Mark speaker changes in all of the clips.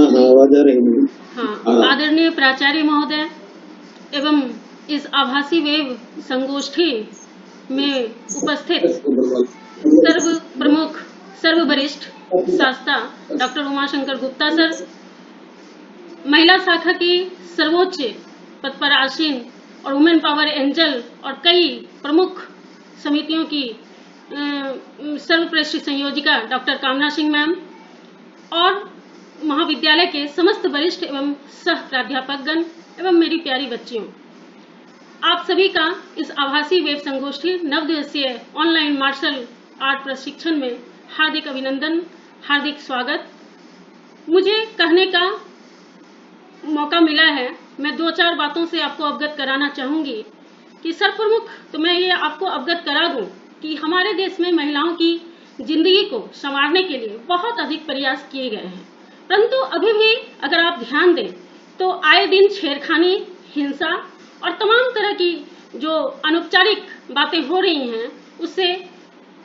Speaker 1: आवाज आ रही है।
Speaker 2: हाँ, आदरणीय प्राचार्य महोदय एवं इस आभासी वेब संगोष्ठी में उपस्थित सर्व प्रमुख सर्व वरिष्ठ शास्त्रा डॉक्टर उमाशंकर गुप्ता सर, महिला शाखा की सर्वोच्च पद पर आसीन और वुमेन पावर एंजल और कई प्रमुख समितियों की सर्वश्रेष्ठ संयोजिका डॉक्टर कामना सिंह मैम और महाविद्यालय के समस्त वरिष्ठ एवं सह प्राध्यापकगण एवं मेरी प्यारी बच्चियों, आप सभी का इस आभासी वेब संगोष्ठी नवदिवसीय ऑनलाइन मार्शल आर्ट प्रशिक्षण में हार्दिक अभिनंदन, हार्दिक स्वागत। मुझे कहने का मौका मिला है, मैं 2-4 बातों से आपको अवगत कराना चाहूंगी कि सर्वप्रमुख तो मैं ये आपको अवगत करा दूं कि हमारे देश में महिलाओं की जिंदगी को संवारने के लिए बहुत अधिक प्रयास किए गए हैं, परंतु अभी भी अगर आप ध्यान दें तो आए दिन छेड़खानी, हिंसा और तमाम तरह की जो अनौपचारिक बातें हो रही हैं, उससे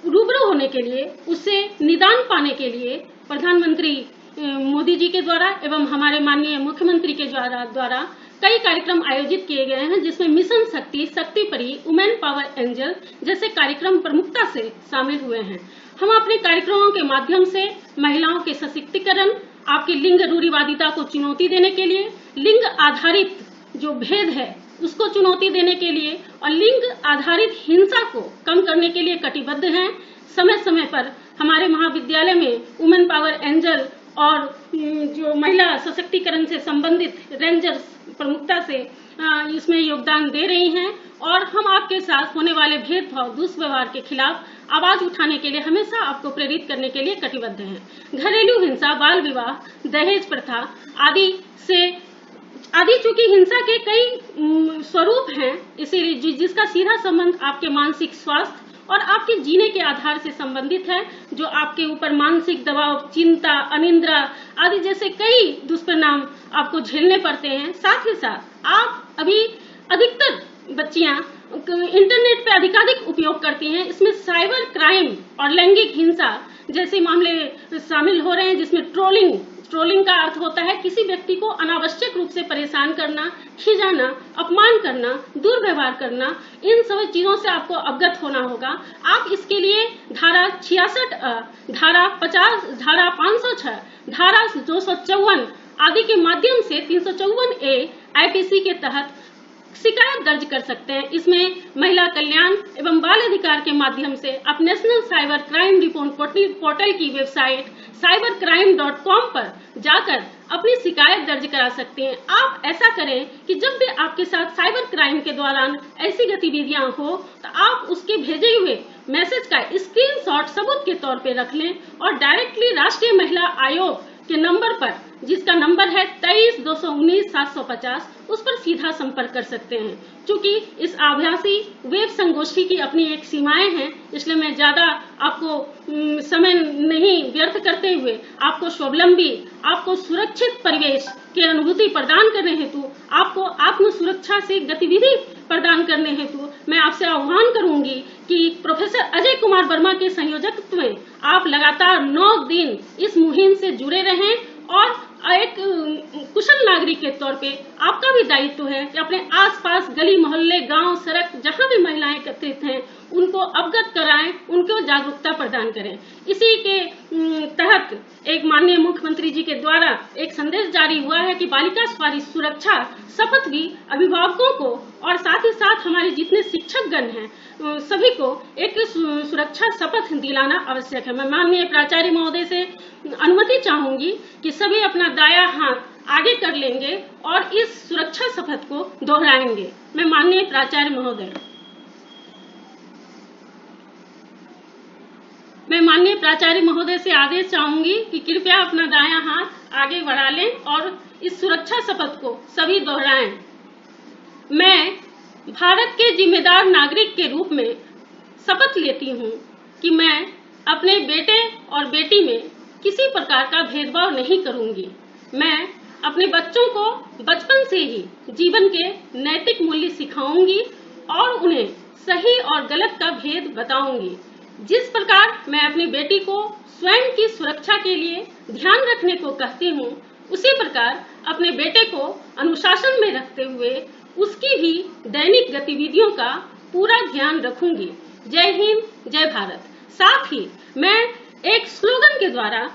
Speaker 2: रूबरू होने के लिए, उससे निदान पाने के लिए प्रधानमंत्री मोदी जी के द्वारा एवं हमारे माननीय मुख्यमंत्री के द्वारा कई कार्यक्रम आयोजित किए गए हैं, जिसमें मिशन शक्ति, शक्ति परी, वुमेन पावर एंजल जैसे कार्यक्रम प्रमुखता से शामिल हुए हैं। हम अपने कार्यक्रमों के माध्यम से महिलाओं के सशक्तिकरण, आपकी लिंग रूढ़िवादिता को चुनौती देने के लिए, लिंग आधारित जो भेद है उसको चुनौती देने के लिए और लिंग आधारित हिंसा को कम करने के लिए कटिबद्ध हैं। समय समय पर हमारे महाविद्यालय में वुमेन पावर एंजल और जो महिला सशक्तिकरण से संबंधित रेंजर्स प्रमुखता से इसमें योगदान दे रही हैं और हम आपके साथ होने वाले भेदभाव, दुष्व्यवहार के खिलाफ आवाज उठाने के लिए हमेशा आपको प्रेरित करने के लिए कटिबद्ध हैं। घरेलू हिंसा, बाल विवाह, दहेज प्रथा आदि चूंकि हिंसा के कई स्वरूप हैं, इसीलिए जिसका सीधा संबंध आपके मानसिक स्वास्थ्य और आपके जीने के आधार से संबंधित है, जो आपके ऊपर मानसिक दबाव, चिंता, अनिद्रा आदि जैसे कई दुष्परिणाम आपको झेलने पड़ते हैं। साथ ही साथ आप अभी अधिकतर बच्चियां इंटरनेट पे अधिकाधिक उपयोग करती हैं, इसमें साइबर क्राइम और लैंगिक हिंसा जैसे मामले शामिल हो रहे हैं, जिसमें ट्रोलिंग का अर्थ होता है किसी व्यक्ति को अनावश्यक रूप से परेशान करना, खिजाना, अपमान करना, दुर्व्यवहार करना। इन सब चीजों से आपको अवगत होना होगा। आप इसके लिए धारा 66, धारा 50, धारा 506, धारा 254 आदि के माध्यम से 354A IPC के तहत शिकायत दर्ज कर सकते हैं। इसमें महिला कल्याण एवं बाल अधिकार के माध्यम से आप national cyber crime report portal की वेबसाइट cybercrime.com पर जाकर अपनी शिकायत दर्ज करा सकते हैं। आप ऐसा करें कि जब भी आपके साथ साइबर क्राइम के दौरान ऐसी गतिविधियां हो तो आप उसके भेजे हुए मैसेज का स्क्रीनशॉट सबूत के तौर पे रख लें और डायरेक्टली राष्ट्रीय महिला आयोग के नंबर पर, जिसका नंबर है 23-219-750, उस पर सीधा संपर्क कर सकते हैं। चूंकि इस आभासी वेब संगोष्ठी की अपनी एक सीमाएं हैं, इसलिए मैं ज्यादा आपको समय नहीं व्यर्थ करते हुए आपको स्वावलंबी, आपको सुरक्षित परिवेश की अनुभूति प्रदान करने हेतु, आपको आत्म सुरक्षा से गतिविधि प्रदान करने हेतु मैं आपसे आह्वान करूंगी कि प्रोफेसर अजय कुमार वर्मा के संयोजकत्व में आप लगातार 9 दिन इस मुहिम से जुड़े रहें और एक कुशल नागरिक के तौर पे आपका भी दायित्व है कि अपने आसपास गली मोहल्ले, गांव, सड़क जहां भी महिलाएं एकत्रित हैं उनको अवगत कराएं, उनको जागरूकता प्रदान करें। इसी के तहत एक माननीय मुख्यमंत्री जी के द्वारा एक संदेश जारी हुआ है कि बालिका स्वास्थ्य सुरक्षा शपथ भी अभिभावकों को और साथ ही साथ हमारे जितने शिक्षकगण हैं सभी को एक सुरक्षा शपथ दिलाना आवश्यक है। मैं माननीय प्राचार्य महोदय से अनुमति चाहूंगी कि सभी अपना दाया हाथ आगे कर लेंगे और इस सुरक्षा शपथ को दोहराएंगे। मैं माननीय प्राचार्य महोदय से आदेश चाहूंगी कि कृपया अपना दायां हाथ आगे बढ़ा लें और इस सुरक्षा शपथ को सभी दोहराएं। मैं भारत के जिम्मेदार नागरिक के रूप में शपथ लेती हूं कि मैं अपने बेटे और बेटी में किसी प्रकार का भेदभाव नहीं करूंगी। मैं अपने बच्चों को बचपन से ही जीवन के नैतिक मूल्य सिखाऊंगी और उन्हें सही और गलत का भेद बताऊंगी। जिस प्रकार मैं अपनी बेटी को स्वयं की सुरक्षा के लिए ध्यान रखने को कहती हूँ, उसी प्रकार अपने बेटे को अनुशासन में रखते हुए उसकी भी दैनिक गतिविधियों का पूरा ध्यान रखूंगी। जय हिंद, जय भारत। साथ ही मैं एक स्लोगन के द्वारा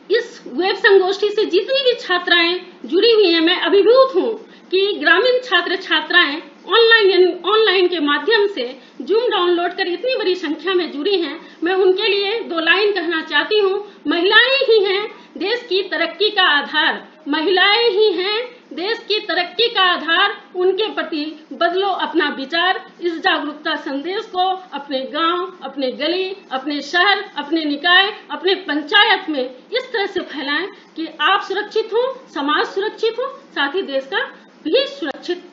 Speaker 2: इस वेब संगोष्ठी से जितनी भी छात्राएं जुड़ी हुई हैं, मैं अभिभूत हूं कि ग्रामीण छात्र छात्राएं ऑनलाइन के माध्यम से जूम डाउनलोड कर इतनी बड़ी संख्या में जुड़ी हैं। मैं उनके लिए 2 लाइन कहना चाहती हूं। महिलाएं ही हैं देश की तरक्की का आधार, महिलाएं ही हैं देश की तरक्की का आधार। उनके प्रति बदलो अपना विचार। इस जागरूकता संदेश को अपने गांव, अपने गली, अपने शहर, अपने निकाय, अपने पंचायत में इस तरह से फैलाएं कि आप सुरक्षित हो, समाज सुरक्षित हो, साथ ही देश का भी सुरक्षित